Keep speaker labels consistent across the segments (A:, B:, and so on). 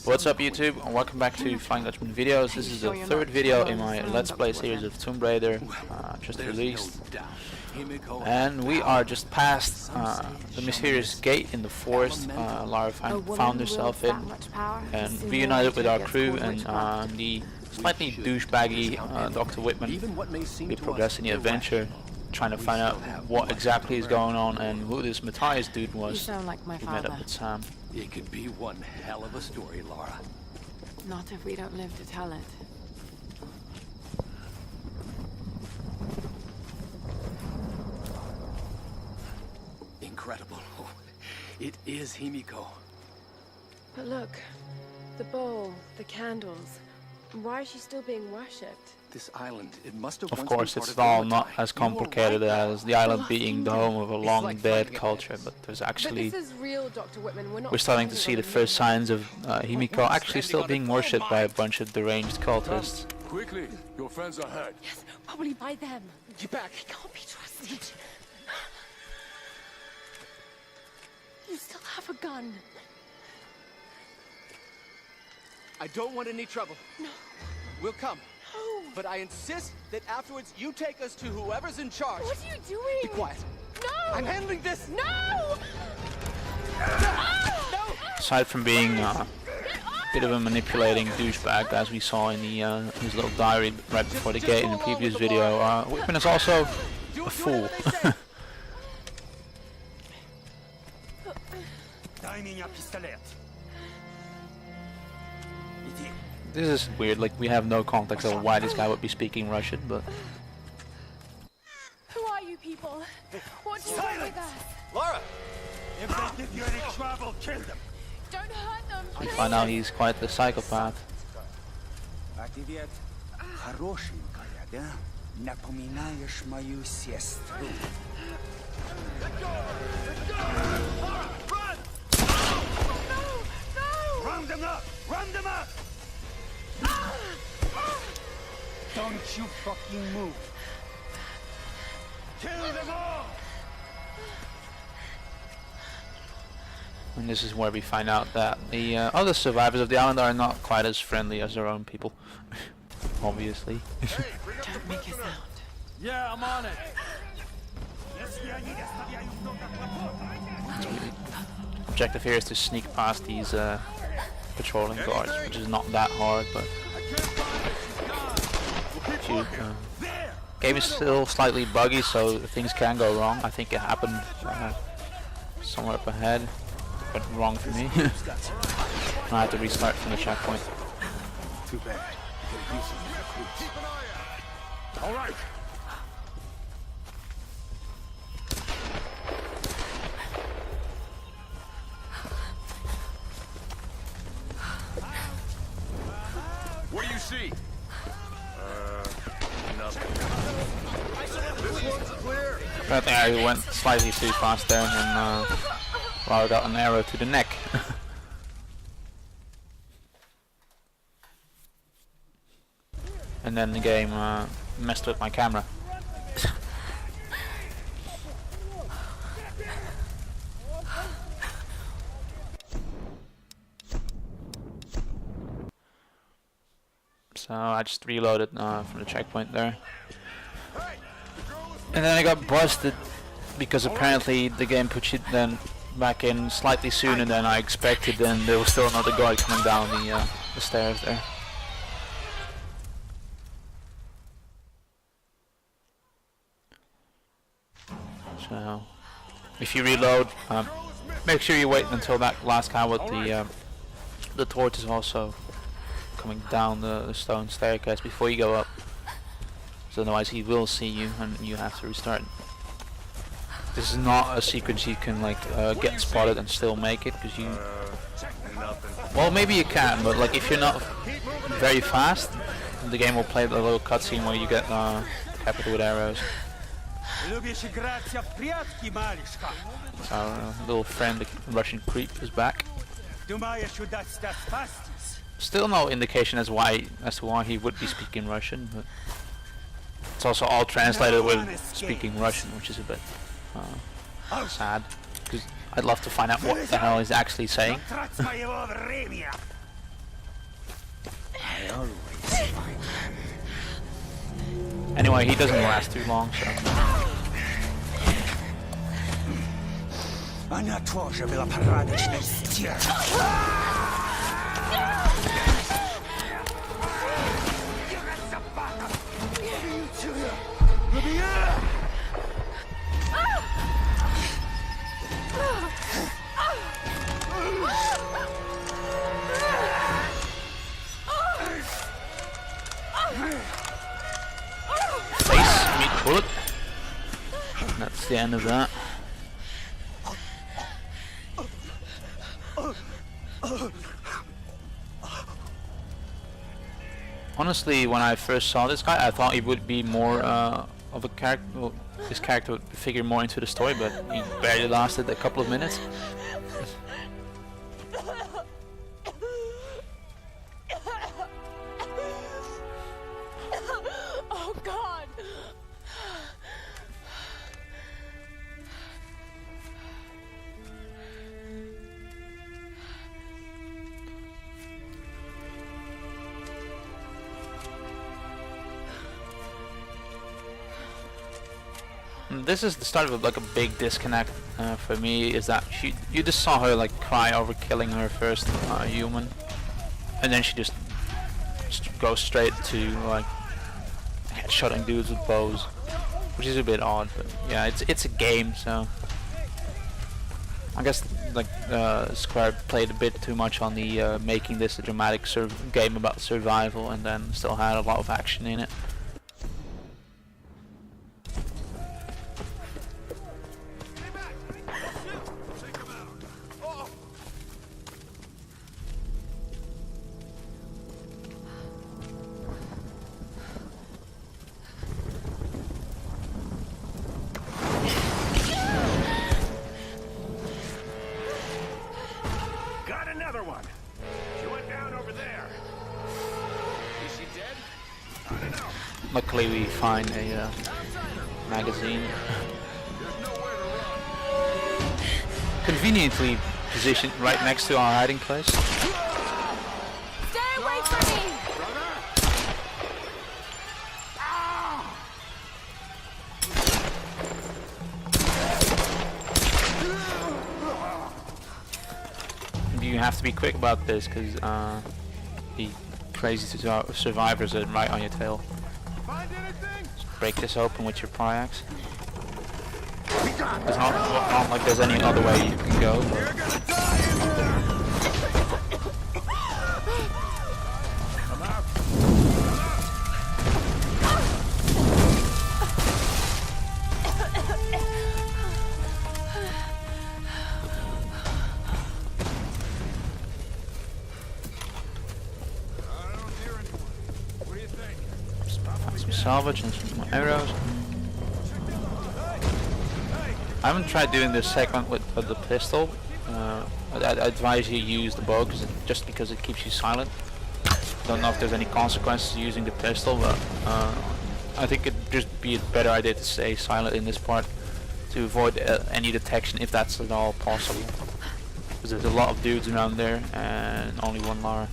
A: What's up YouTube, and welcome back to Flying Dutchman videos. This is the third video in my Let's Play series of Tomb Raider, just released. And we are just past the mysterious gate in the forest Lara found herself in, and reunited with our crew and the slightly douchebaggy Dr. Whitman. We progress in the adventure, trying to find out what exactly is going on and who this Matthias dude was.
B: You sound like my
A: who
B: father.
A: met up with Sam.
C: It could be one hell of a story, Lara.
B: Not if we don't live to tell it.
C: Incredible. Oh, it is Himiko.
B: But look, the bowl, the candles. Why is she still being worshipped?
C: This island, it must have
A: Of
C: once
A: course,
C: been
A: it's
C: part
A: all
C: of
A: not as complicated as the island being the home of a long
C: like
A: dead
C: finding a
A: culture,
C: nest.
A: but there's
B: But
A: actually
B: this is real, Dr. Whitman.
A: we're starting to see the first signs of Himiko actually still being worshipped by a bunch of deranged cultists.
D: Quickly, your friends are hurt.
B: Yes, probably by them.
C: Get back.
B: He can't be trusted. You still have a gun.
E: I don't want any trouble.
B: No.
E: We'll come.
B: No.
E: But I insist that afterwards you take us to whoever's in charge.
B: What are you doing?
E: Be quiet.
B: No.
E: I'm handling this.
B: No.
A: Aside from being a bit of a manipulating douchebag, as we saw in the his little diary right before the gate in the previous video, Whitman is also a fool. This is weird, like we have no context of why this guy would be speaking Russian, but
B: Who are you people? What do you want with us?
E: Lara!
D: If they give you any trouble, kill them.
B: Don't hurt them.
A: we find out he's quite the psychopath.
F: Ответ хорошенькая, да? Напоминаешь мою сестру.
D: Round them up! Round them up!
F: Don't you fucking move.
D: Kill them all!
A: And this is where we find out that the other survivors of the island are not quite as friendly as their own people. Obviously.
B: Don't make a sound.
D: Yeah, I'm on it.
A: Objective here is to sneak past these patrolling guards, which is not that hard, but if you, game is still slightly buggy, so things can go wrong. I think it happened somewhere up ahead. Went wrong for me. I had to restart from the checkpoint.
F: Too bad.
D: All right. What do you see? Nothing. This one's clear.
A: I think I went slightly too fast there, and Lara got an arrow to the neck. And then the game messed with my camera. So I just reloaded from the checkpoint there. And then I got busted because apparently the game put you then back in slightly sooner than I expected, and there was still another guy coming down the stairs there. So if you reload, make sure you wait until that last guy with the torch is also coming down the stone staircase before you go up. So otherwise he will see you and you have to restart. This is not a sequence you can like get spotted and still make it, because you well, maybe you can, but like if you're not very fast, the game will play the little cutscene where you get capital with arrows. So our little friend, the Russian creep, is back. Still no indication as to why he would be speaking Russian, but it's also all translated with speaking Russian, which is a bit sad, because I'd love to find out what the hell he's actually saying. Anyway, he doesn't last too long, so.
F: Она тоже была порядочной стервой.
A: Face, meat bullet. That's the end of that. Honestly, when I first saw this guy, I thought he would be more of a character. Well, his character would figure more into the story, but he barely lasted a couple of minutes.
B: Oh God!
A: This is the start of like a big disconnect for me. Is that you just saw her like cry over killing her first human, and then she just goes straight to like headshotting dudes with bows, which is a bit odd. But yeah, it's a game, so I guess like Square played a bit too much on the making this a dramatic game about survival, and then still had a lot of action in it.
D: Got another one. She went down over there. Is she dead? I don't know.
A: Luckily, we find a magazine.
D: There's nowhere to run.
A: Conveniently positioned right next to our hiding place.
B: Stay away from me!
A: You have to be quick about this because the crazy survivors are right on your tail.
D: Find anything?
A: Just break this open with your pry axe. It's not like there's any other way you can go. But
D: You're gonna die in there. Come out. I don't hear anyone. What do you think?
A: find some salvage and some more arrows. I haven't tried doing this segment with the pistol. I'd advise you use the bow just because it keeps you silent. Don't know if there's any consequences to using the pistol, but I think it'd just be a better idea to stay silent in this part to avoid any detection if that's at all possible. Because there's a lot of dudes around there and only one Lara.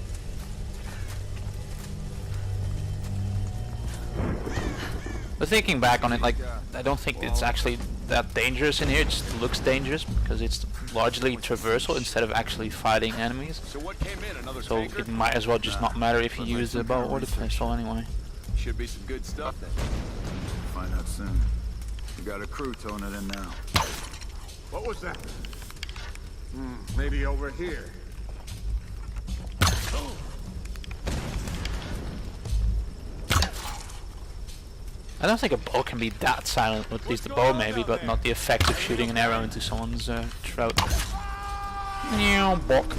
A: But thinking back on it, like, I don't think it's actually that dangerous in here. It just looks dangerous because it's largely traversal instead of actually fighting enemies.
D: So what came in? Another
A: So
D: tanker?
A: it might as well just not matter if you use the bow or the pistol anyway.
D: Should be some good stuff then.
G: Find out soon. We got a crew towing it in now.
D: What was that? Maybe over here.
A: I don't think a bow can be that silent, at least the bow maybe, but not the effect of shooting an arrow into someone's throat. Bok.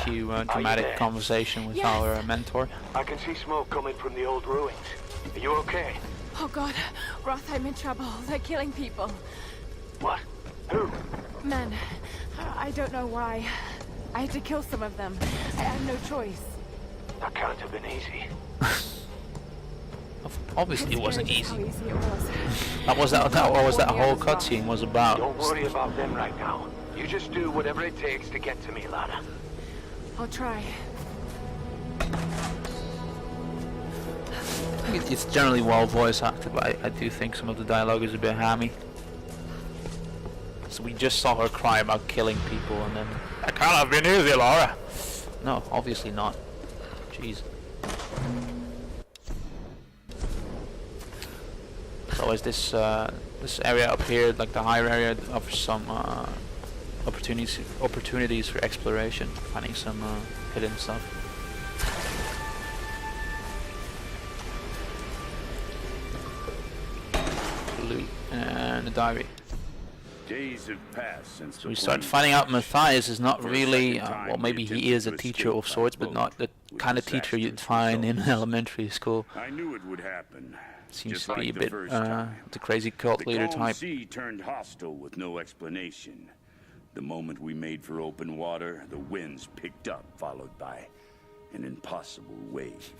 A: Cue dramatic conversation with our mentor.
H: I can see smoke coming from the old ruins. Are you okay?
B: Oh God, Roth, I'm in trouble. They're killing people.
H: What? Who?
B: Men. I don't know why. I had to kill some of them. I had no choice.
H: That can't have been easy.
A: Obviously, it
B: It's
A: wasn't
B: scary just
A: easy.
B: how easy it was.
A: That was that whole cutscene was about.
H: Don't worry about them right now. You just do whatever it takes to get to me, Lara.
B: I'll try.
A: It's generally well voice acted, but I do think some of the dialogue is a bit hammy. So we just saw her cry about killing people, and then I can't have been easy, Lara. No, obviously not. Jeez. So is this area up here, like the higher area, offers some opportunities for exploration, finding some hidden stuff. Loot and a diary.
D: Days have passed since
A: So we start finding out Matthias is not really, well, maybe he is a teacher of sorts, but not the kind of teacher you'd find in elementary school.
D: I knew it would happen.
A: Seems to be a bit the crazy cult leader type.
D: The sea turned hostile with no explanation. The moment we made for open water, the winds picked up, followed by an impossible wave.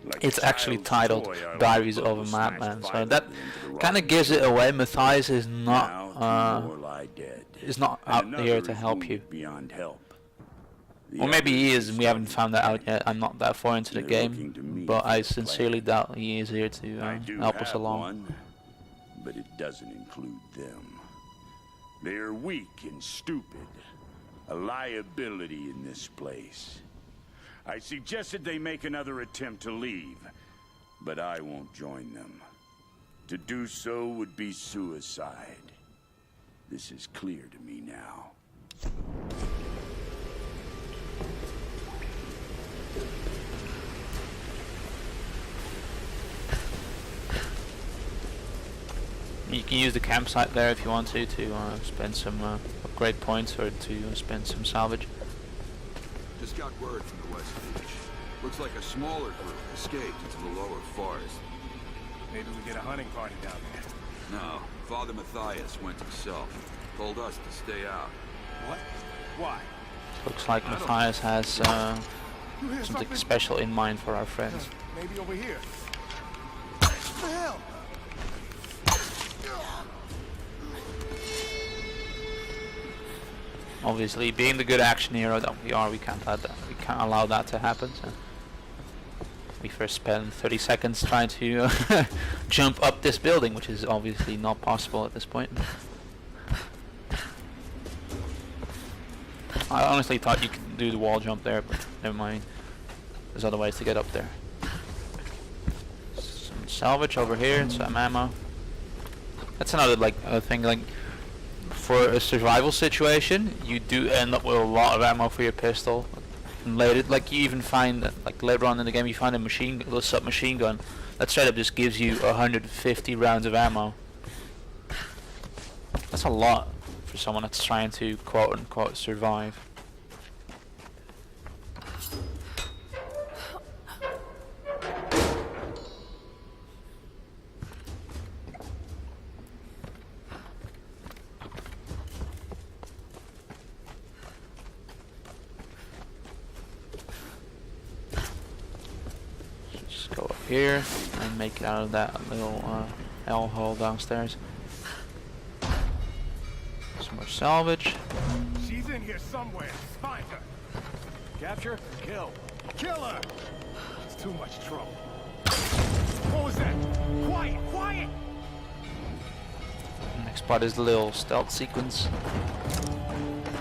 D: Like
A: It's
D: a
A: actually
D: child's
A: titled
D: toy, our
A: Diaries
D: lifeboat
A: of a
D: was
A: Madman,
D: smashed
A: so that
D: violently into the
A: kind of
D: rocky
A: gives it
D: shore.
A: away. Matthias is
D: Now,
A: not
D: two more lie dead.
A: out
D: And
A: here
D: another
A: to
D: is
A: help you.
D: wounded beyond help. The
A: Or maybe he
D: others
A: is, and we haven't
D: starting
A: found that
D: to
A: out yet. I'm not that far into the
D: They're looking to
A: game,
D: me
A: but
D: for
A: I
D: a
A: sincerely
D: plan.
A: doubt he is here to
D: I do
A: help us
D: have
A: along.
D: one, but it doesn't include them. They are weak and stupid, a liability in this place. I suggested they make another attempt to leave, but I won't join them. To do so would be suicide. This is clear to me now.
A: You can use the campsite there if you want to spend some upgrade points or to spend some salvage.
G: Just got word from the West Beach. Looks like a smaller group escaped into the lower forest.
D: Maybe we get a hunting party down there.
G: No, Father Matthias went himself. Told us to stay out.
D: What? Why?
A: Looks like Matthias has
D: You hear
A: something special in mind for our friends.
D: Maybe over here. What the hell?
A: Obviously, being the good action hero that we are, we can't allow that to happen. So we first spend 30 seconds trying to jump up this building, which is obviously not possible at this point. I honestly thought you could do the wall jump there, but never mind. There's other ways to get up there. Some salvage over here, some ammo. That's another thing, like for a survival situation, you do end up with a lot of ammo for your pistol. And later, like you even find that, like later on in the game, you find a submachine gun that straight up just gives you 150 rounds of ammo. That's a lot for someone that's trying to quote unquote survive. Just go up here and make it out of that little L hole downstairs. Some more salvage.
D: She's in here somewhere. Find her. Capture? Kill. Kill her! It's too much trouble. What was that? Quiet! Quiet!
A: Next part is the little stealth sequence.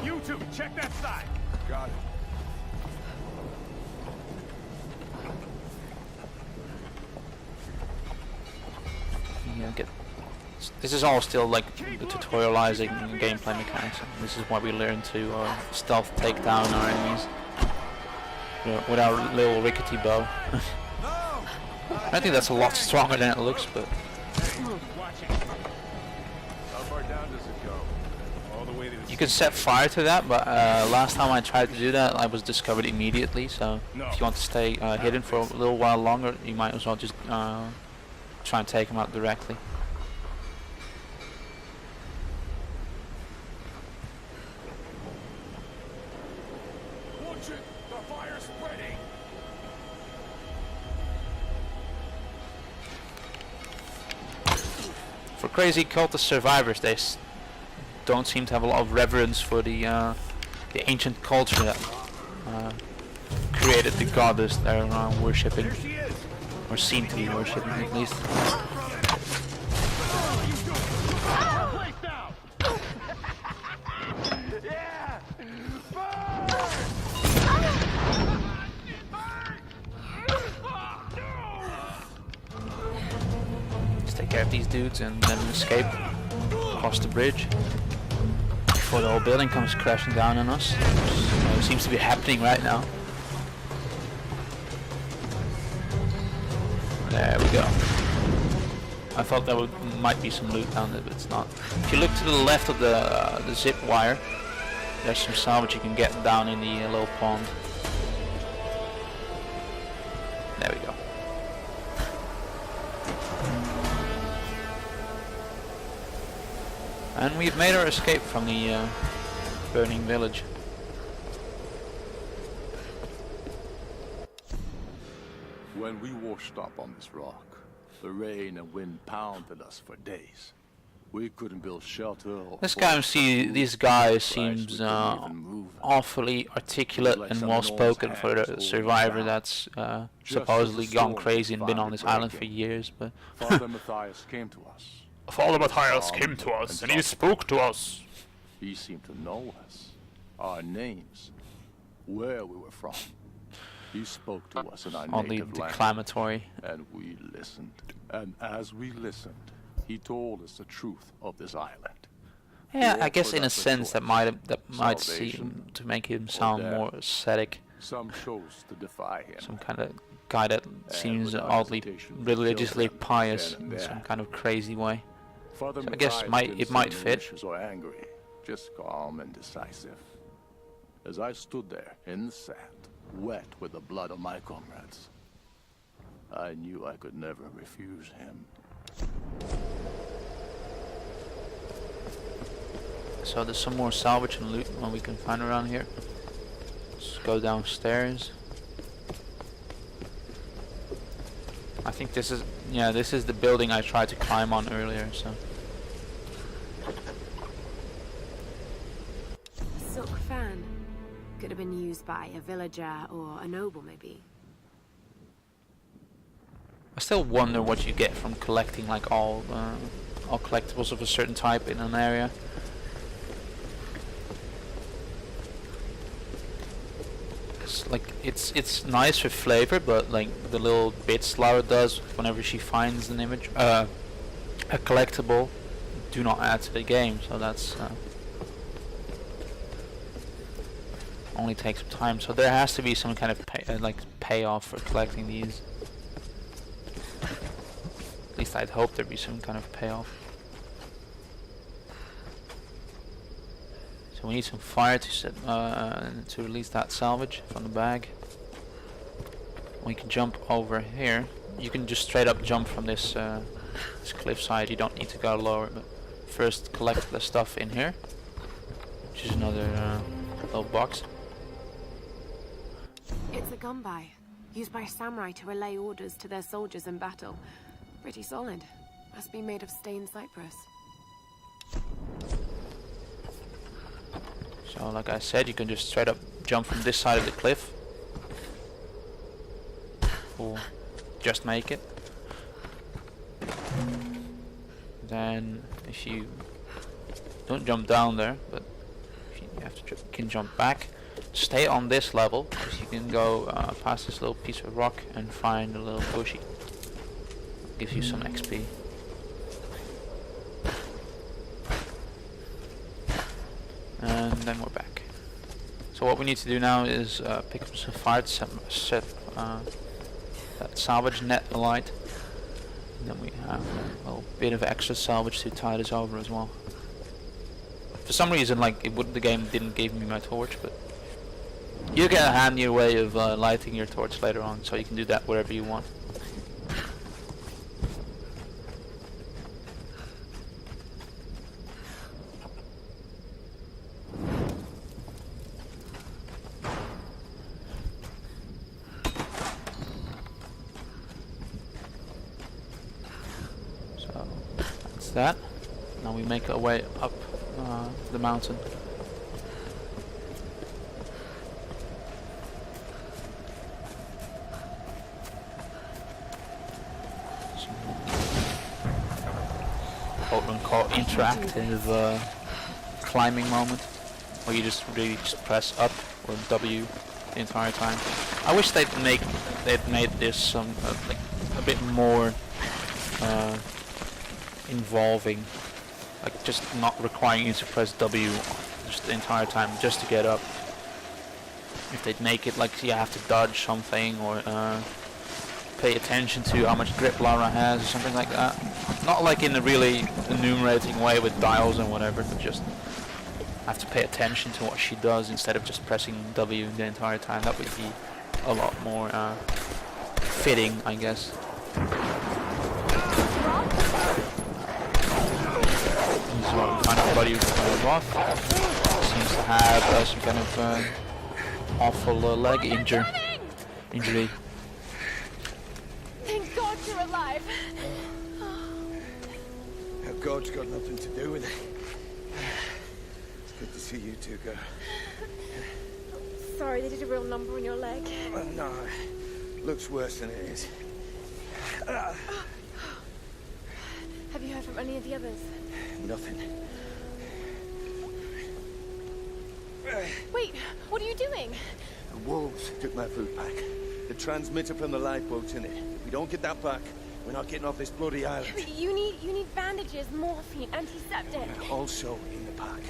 D: You two, check that side. Got it.
A: Yeah, this is all still like the tutorializing gameplay mechanics. This is why we learn to stealth take down our enemies with our little rickety bow. I think that's a lot stronger than it looks, but
D: Watch it. How far down does it go? All the way to the
A: you can set fire to that. But last time I tried to do that, I was discovered immediately. So if you want to stay hidden for a little while longer, you might as well just try and take them out directly.
D: Watch it! The fire's spreading!
A: For crazy cultist survivors, they don't seem to have a lot of reverence for the ancient culture that created the goddess they're worshipping, or seem to be worshipping at least. Let's take care of these dudes and then escape across the bridge before the whole building comes crashing down on us, which seems to be happening right now. There we go. I thought there might be some loot down there, but it's not. If you look to the left of the zip wire, there's some salvage you can get down in the little pond. There we go. And we've made our escape from the burning village.
C: When we washed up on this rock, the rain and wind pounded us for days. We couldn't build shelter or
A: This guy seems awfully articulate and well spoken for a survivor that's supposedly gone crazy and been on this island for years. But
C: Father Matthias came to us.
A: Father Matthias came to us and he spoke to us.
C: He seemed to know us, our names, where we were from. He spoke to us in our
A: Oddly
C: native language,
A: declamatory.
C: and we listened. And as we listened, he told us the truth of this island.
A: Yeah,
C: He
A: I guess
C: offered
A: in a
C: us
A: sense that might seem
C: salvation
A: to make him sound
C: death.
A: more ascetic.
C: Some chose to defy him.
A: Some kind of guy that seems
C: without
A: oddly
C: hesitation,
A: religiously
C: killed them
A: pious
C: then and
A: in
C: there.
A: some kind of crazy way.
C: Father
A: So I guess
C: Matthias
A: it
C: didn't
A: might
C: seem
A: fit.
C: malicious or angry, just calm and decisive. As I stood there in the sand, wet with the blood of my comrades, I knew I could never refuse him.
A: So there's some more salvage and loot we can find around here. Let's go downstairs. I think this is the building I tried to climb on earlier, so.
B: A silk fan. Could have been used by a villager or a noble, maybe.
A: I still wonder what you get from collecting like all collectibles of a certain type in an area. It's nice for flavor, but like the little bits Lara does whenever she finds an image, a collectible, do not add to the game. So that's only takes some time. So there has to be some kind of payoff for collecting these. At least I'd hope there'd be some kind of payoff. So we need some fire to set to release that salvage from the bag. We can jump over here. You can just straight up jump from this this cliffside. You don't need to go lower. But first collect the stuff in here, which is another little box.
B: It's a gun buy, used by samurai to relay orders to their soldiers in battle. Pretty solid. Must be made of stained cypress.
A: So like I said, you can just straight up jump from this side of the cliff. Or just make it. Then if you don't jump down there, but if you have to can jump back, stay on this level, because you can go past this little piece of rock and find a little bushy. Gives you some XP. And then we're back. So what we need to do now is pick up some fire to set that salvage net alight. And then we have a little bit of extra salvage to tide us over as well. For some reason, like the game didn't give me my torch, but you get a handier way of lighting your torch later on, so you can do that wherever you want. that. Now we make our way up the mountain. Quote-unquote interactive climbing moment, where you just really just press up or W the entire time. I wish they'd made this some like a bit more involving, like just not requiring you to press W just the entire time just to get up. If they'd make it like you have to dodge something or pay attention to how much grip Lara has or something like that. Not like in a really enumerating way with dials and whatever, but just have to pay attention to what she does instead of just pressing W the entire time. That would be a lot more fitting, I guess. So we find our buddy Roth. Seems to have some kind of awful leg injury.
B: Thank God you're alive.
F: God's got nothing to do with it. It's good to see you two, girl.
B: Sorry, they did a real number on your leg.
F: Well, no, looks worse than it is.
B: Have you heard from any of the others?
F: Nothing.
B: Wait, what are you doing?
F: The wolves took my food pack. The transmitter from the lifeboat's in it. If we don't get that back, we're not getting off this bloody island.
B: You need bandages, morphine, antiseptic.
F: Also in the pack.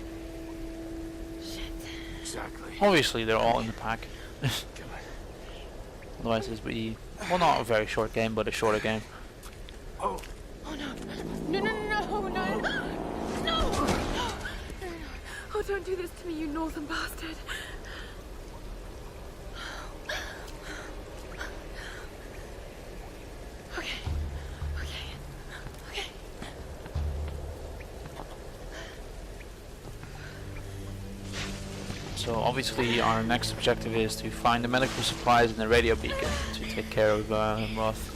B: Shit.
F: Exactly.
A: Obviously they're all in the pack.
F: Come on.
A: Otherwise this would be, well, not a very short game, but a shorter game.
F: Oh.
B: Oh no. No. Oh, don't do this to me, you northern bastard. Okay.
A: So obviously our next objective is to find the medical supplies and the radio beacon to take care of Roth.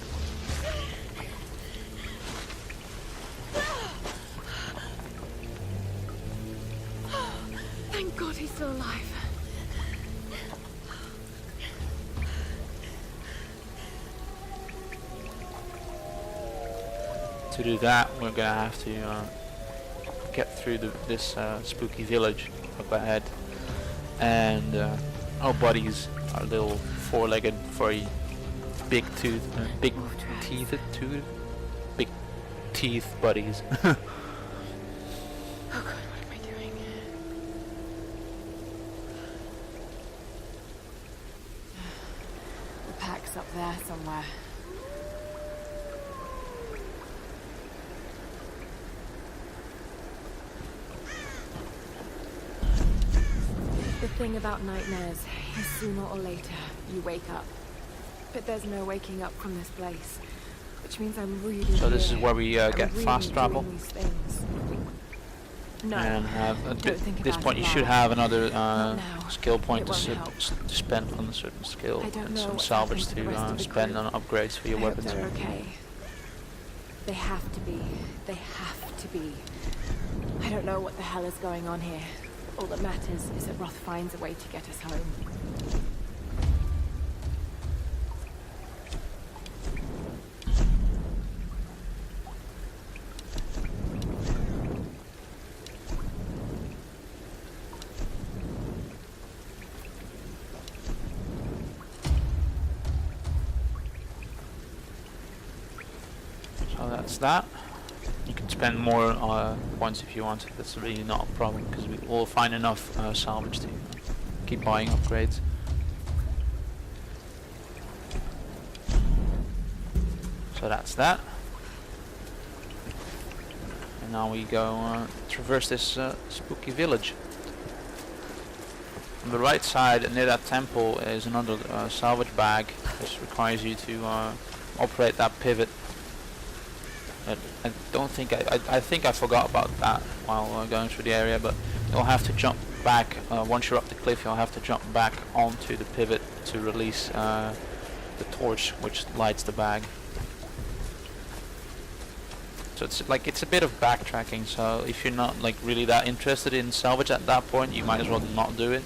B: Thank God he's still alive.
A: To do that, we're gonna have to get through this spooky village up ahead, and our buddies, our little four-legged, furry, big teeth buddies.
B: Oh God, what am I doing? The pack's up there somewhere. The thing about nightmares is sooner or later you wake up. But there's no waking up from this place, which means I'm really
A: So this is
B: here.
A: where we
B: I'm
A: get
B: really
A: fast travel.
B: doing these things. No,
A: And at
B: don't think
A: this
B: about
A: point
B: it
A: you should
B: now.
A: have another
B: Not now.
A: skill point
B: It
A: to
B: won't help.
A: spend on a certain skill,
B: I don't
A: and
B: know
A: some
B: what's
A: salvage
B: happened to the rest
A: to
B: of the
A: spend
B: crew.
A: on upgrades for your
B: I hope
A: weapons.
B: they're okay. They have to be. They have to be. I don't know what the hell is going on here. All that matters is that Roth finds a way to get us home.
A: So that's that. You can spend more points if you want. That's really not a problem because we will find enough salvage to keep buying upgrades. So that's that. And now we go traverse this spooky village. On the right side, near that temple, is another salvage bag, which requires you to operate that pivot. I don't think I think I forgot about that while going through the area, but you'll have to jump back once you're up the cliff. You'll have to jump back onto the pivot to release the torch, which lights the bag. So it's a bit of backtracking. So if you're not like really that interested in salvage at that point, you might as well not do it.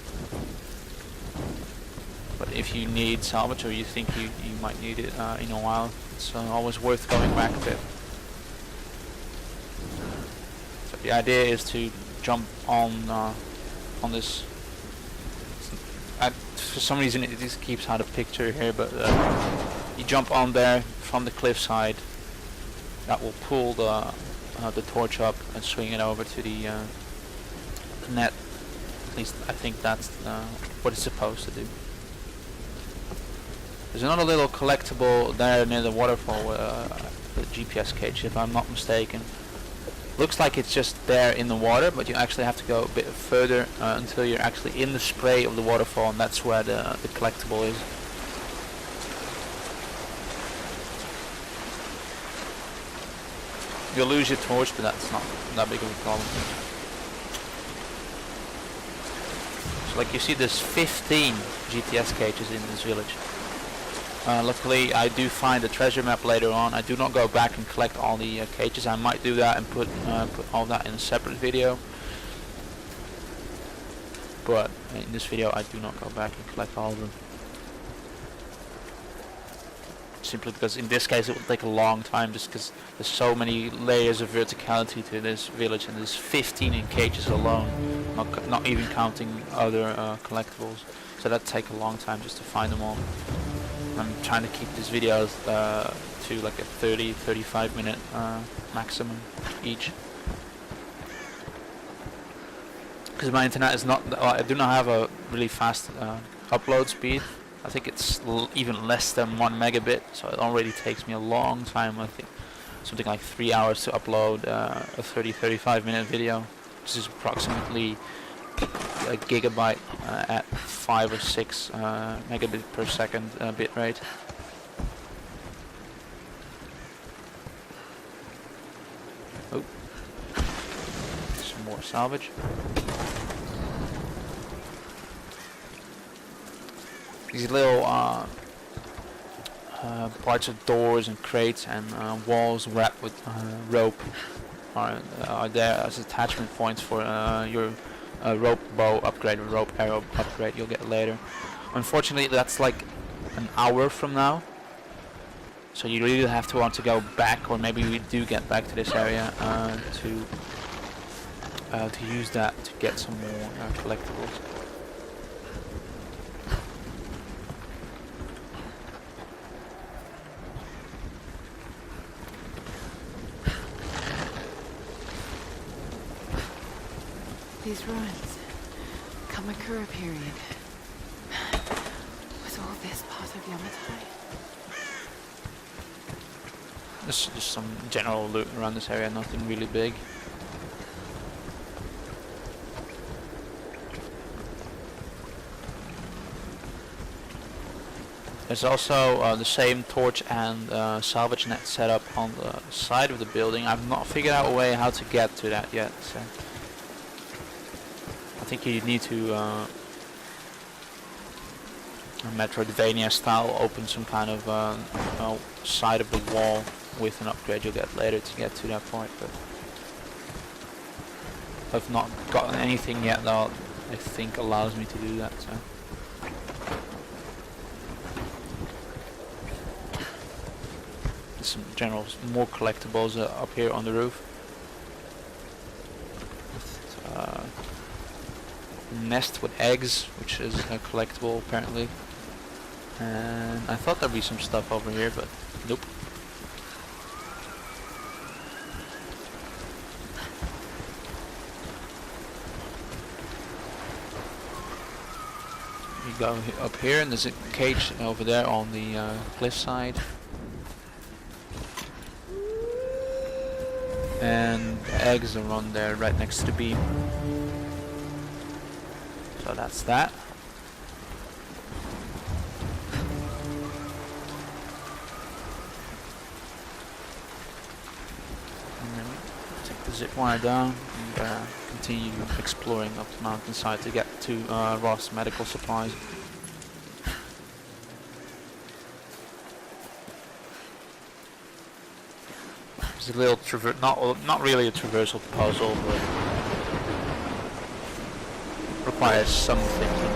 A: But if you need salvage, or you think you might need it in a while, it's always worth going back to it. So the idea is to jump on this. For some reason it just keeps out of picture here, but you jump on there from the cliffside. That will pull the torch up and swing it over to the net. At least I think that's what it's supposed to do. There's another little collectible there near the waterfall, the GPS cage, if I'm not mistaken. Looks like it's just there in the water, but you actually have to go a bit further until you're actually in the spray of the waterfall, and that's where the collectible is. You'll lose your torch, but that's not that big of a problem. So like you see, there's 15 GTS cages in this village. Luckily I do find a treasure map later on. I do not go back and collect all the cages. I might do that and put all that in a separate video. But in this video I do not go back and collect all of them. Simply because in this case it will take a long time, just because there's so many layers of verticality to this village, and there's 15 in cages alone, not even counting other collectibles. So that take a long time just to find them all. I'm trying to keep these videos to like a 30-35 minute maximum each, because my internet is not, I do not have a really fast upload speed. I think it's even less than 1 megabit, so it already takes me a long time. I think something like 3 hours to upload a 30-35 minute video, which is approximately a gigabyte at 5 or 6 megabit per second bit rate. Oh, some more salvage. These little parts of doors and crates and walls wrapped with rope are there as attachment points for your rope bow upgrade or rope arrow upgrade you'll get later. Unfortunately, that's like an hour from now, so you really have to want to go back, or maybe we do get back to this area to use that to get some more collectibles.
B: These ruins, Kamakura period. Was all this part of Yamatai?
A: There's just some general loot around this area, nothing really big. There's also the same torch and salvage net setup on the side of the building. I've not figured out a way how to get to that yet, so I think you need to Metroidvania style open some kind of side of the wall with an upgrade you'll get later to get to that point, but I've not gotten anything yet that I think allows me to do that. So there's some general more collectibles up here on the roof. Nest with eggs, which is collectible apparently, and I thought there'd be some stuff over here, but nope. You go up here and there's a cage over there on the cliffside, and the eggs are on there right next to the beam. So that's that. And then take the zip wire down and continue exploring up the mountainside to get to Roth's medical supplies. It's a little not really a traversal puzzle, but requires some thinking.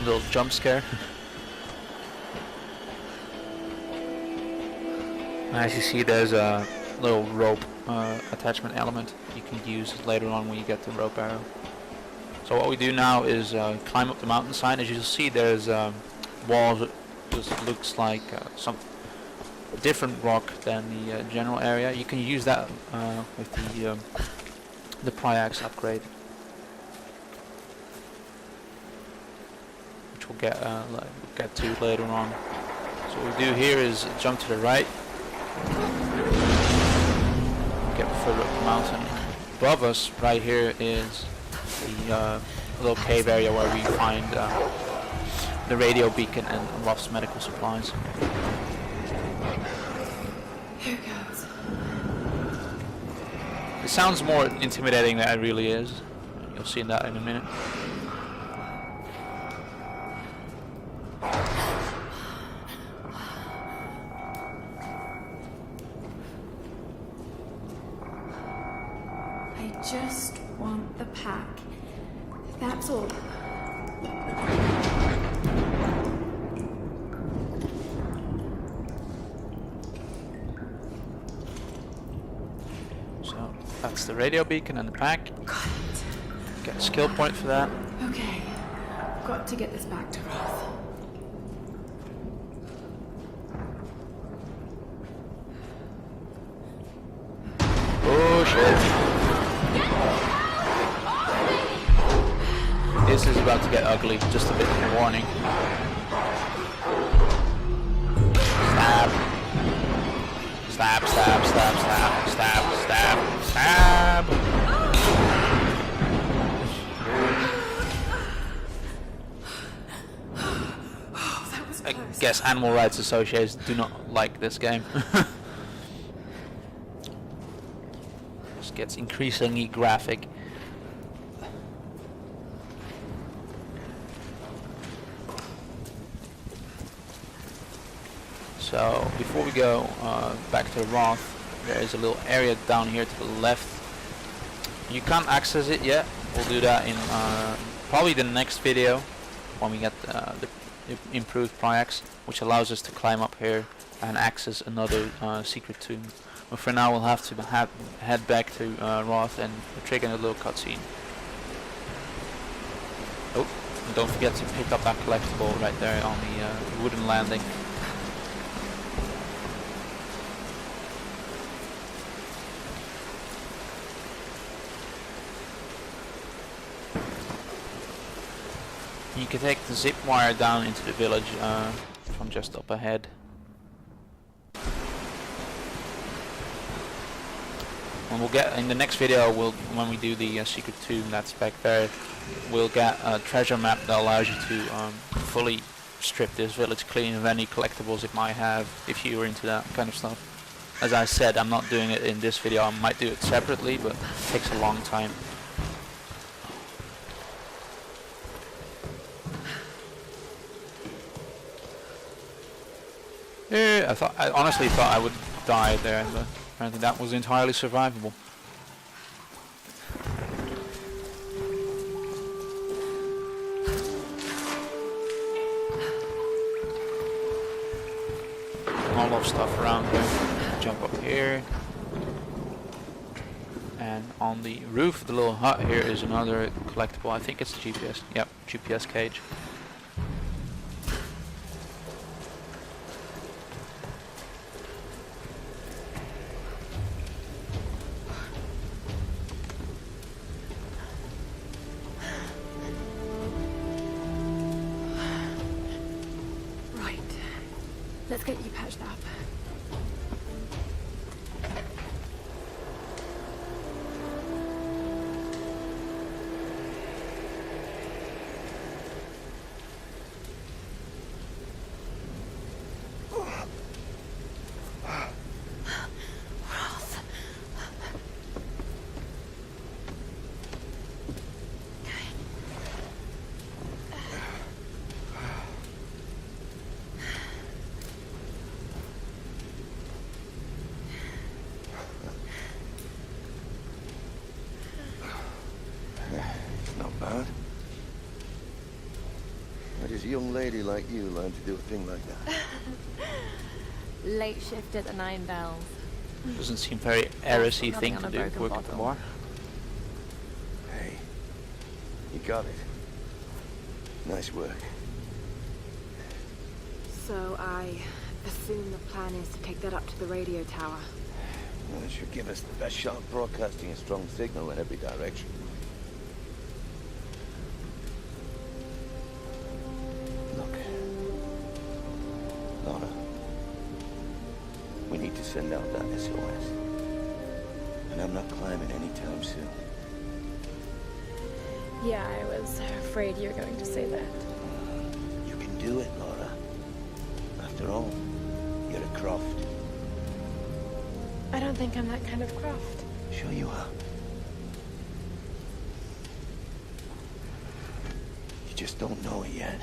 A: Little jump scare. As you see, there's a little rope attachment element you can use later on when you get the rope arrow. So what we do now is climb up the mountainside. As you'll see, there's walls that just looks like some different rock than the general area. You can use that with the Pryax upgrade, which we'll get to later on. So what we do here is jump to the right, get further up the mountain. Above us, right here, is the little cave area where we find the radio beacon and Roth's medical supplies.
B: Here goes.
A: It sounds more intimidating than it really is. You'll see that in a minute.
B: I just want the pack. That's all.
A: So that's the radio beacon and the pack.
B: Got it.
A: Get a skill point for that.
B: Okay. Got to get this back to Roth.
A: Oh shit. This is about to get ugly, just a bit of a warning. Stab. Stab, stab, stab, stab, stab, stab, stab. I guess animal rights associations do not like this game. This gets increasingly graphic. So before we go back to the Roth, there is a little area down here to the left. You can't access it yet. We'll do that in probably the next video when we get the improved Pryax, which allows us to climb up here and access another secret tomb. But for now, we'll have to head back to Roth and trigger a little cutscene. Oh, and don't forget to pick up that collectible right there on the wooden landing. You can take the zip wire down into the village from just up ahead. And we'll get in the next video. When we do the secret tomb that's back there, we'll get a treasure map that allows you to fully strip this village clean of any collectibles it might have, if you were into that kind of stuff. As I said, I'm not doing it in this video. I might do it separately, but it takes a long time. Yeah, I honestly thought I would die there, but apparently that was entirely survivable. All of stuff around here. Jump up here. And on the roof of the little hut here is another collectible. I think it's the GPS. Yep, GPS cage.
B: Let's get you patched up.
I: Roth.
F: a young lady like you learn to do a thing like that?
B: Late shift at the 9 Bells.
A: Doesn't seem very heresy
B: Nothing
A: thing
B: on
A: to
B: a
A: do,
B: broken
A: working at the
B: bottle.
A: bar.
F: Hey, you got it. Nice work.
B: So I assume the plan is to take that up to the radio tower.
F: Well, it should give us the best shot of broadcasting a strong signal in every direction. Look. Lara. We need to send out that SOS. And I'm not climbing anytime soon.
B: Yeah, I was afraid you were going to say that.
F: You can do it, Lara. After all, you're a Croft.
B: I don't think I'm that kind of Croft.
F: Sure you are. You just don't know it yet.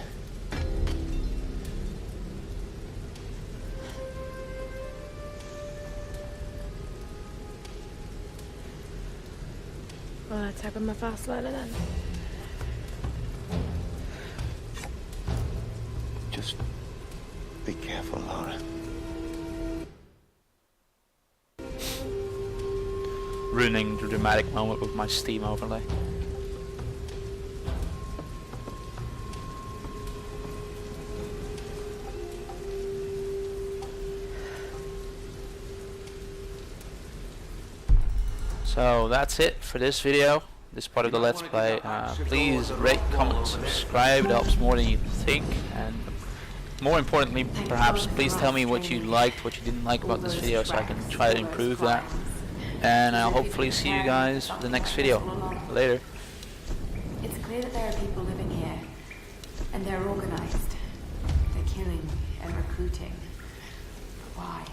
B: Well, let's hope I'm a fast learner then.
F: Just be careful, Lara.
A: Ruining the dramatic moment with my Steam overlay. So that's it for this video, this part of the Let's Play. Please rate, comment, subscribe, it helps more than you think, and more importantly perhaps, please tell me what you liked, what you didn't like about this video so I can try to improve that. And I'll hopefully see you guys for the next video. Later.
B: It's clear that there are people living here, and they're organized. They're killing and recruiting. But why?